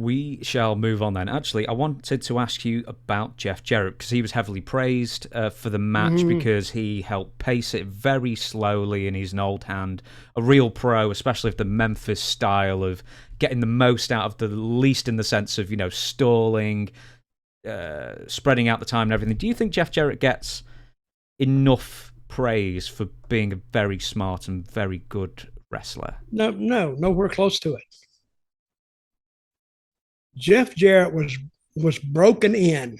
We shall move on then. Actually, I wanted to ask you about Jeff Jarrett because he was heavily praised for the match because he helped pace it very slowly and he's an old hand, a real pro, especially of the Memphis style of getting the most out of the least in the sense of, stalling, spreading out the time and everything. Do you think Jeff Jarrett gets enough praise for being a very smart and very good wrestler? No, nowhere close to it. Jeff Jarrett was broken in.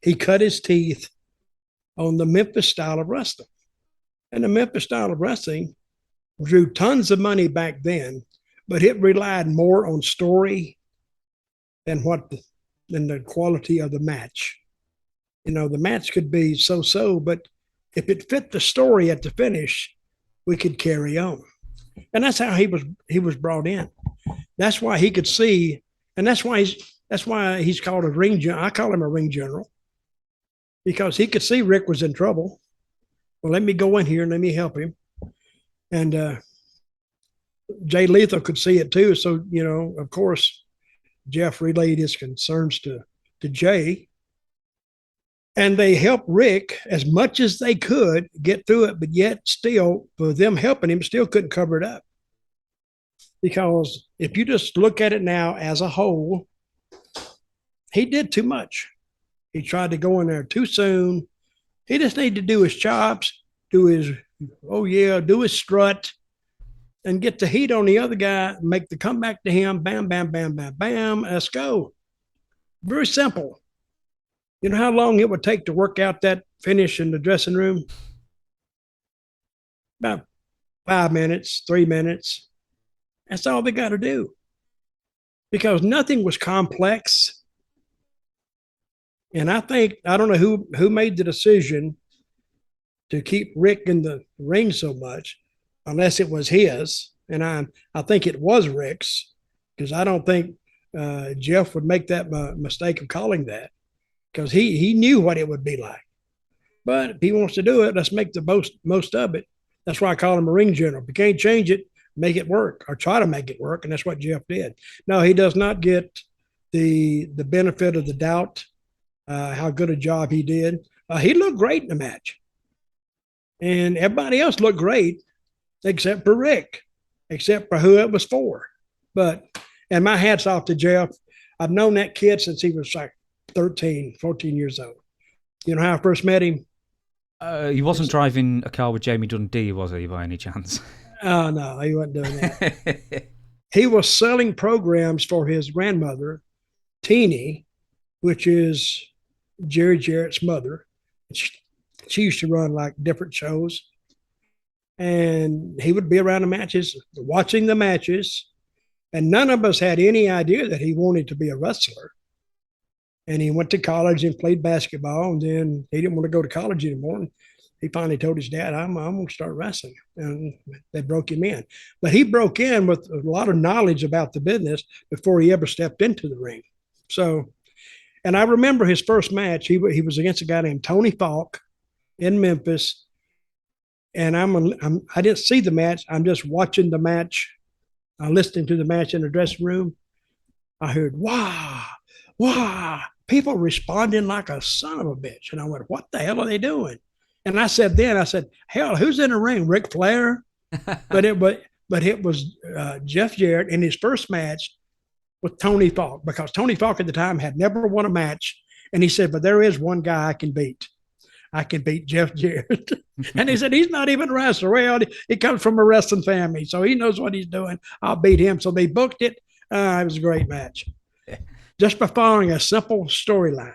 He cut his teeth on the Memphis style of wrestling. And the Memphis style of wrestling drew tons of money back then, but it relied more on story than the quality of the match. The match could be so-so, but if it fit the story at the finish, we could carry on. And that's how he was brought in. That's why he could see. And that's why he's called a ring general. I call him a ring general because he could see Rick was in trouble. Well, let me go in here and let me help him. And Jay Lethal could see it too. So, of course, Jeff relayed his concerns to Jay. And they helped Rick as much as they could get through it, but yet still, for them helping him, still couldn't cover it up. Because if you just look at it now as a whole, he did too much. He tried to go in there too soon. He just needed to do his chops, do his strut, and get the heat on the other guy, make the comeback to him, bam, bam, bam, bam, bam, let's go. Very simple. You know how long it would take to work out that finish in the dressing room? About 5 minutes, 3 minutes. That's all they got to do. Because nothing was complex. And I don't know who made the decision to keep Rick in the ring so much, unless it was his. And I think it was Rick's, because I don't think Jeff would make that mistake of calling that, because he knew what it would be like. But if he wants to do it, let's make the most of it. That's why I call him a ring general. If you can't change it, make it work, or try to make it work. And that's what Jeff did. No, he does not get the benefit of the doubt, how good a job he did. He looked great in the match. And everybody else looked great except for Rick, except for who it was for. And my hat's off to Jeff. I've known that kid since he was like 13, 14 years old. You know how I first met him? He wasn't driving a car with Jamie Dundee, was he, by any chance? Oh, no, he wasn't doing that. He was selling programs for his grandmother, Teeny, which is Jerry Jarrett's mother. She used to run like different shows. And he would be around the matches, watching the matches. And none of us had any idea that he wanted to be a wrestler. And he went to college and played basketball. And then he didn't want to go to college anymore. And he finally told his dad, I'm going to start wrestling. And they broke him in. But he broke in with a lot of knowledge about the business before he ever stepped into the ring. So, and I remember his first match. He was against a guy named Tony Falk in Memphis. And I didn't see the match. I'm just watching the match, listening to the match in the dressing room. I heard, wow, people responding like a son of a bitch. And I went, what the hell are they doing? And I said, hell, who's in the ring? Ric Flair? but it was Jeff Jarrett in his first match with Tony Falk, because Tony Falk at the time had never won a match. And he said, but there is one guy I can beat. I can beat Jeff Jarrett. And he said, he's not even a wrestler. Well, he comes from a wrestling family, so he knows what he's doing. I'll beat him. So they booked it. It was a great match. Just by following a simple storyline.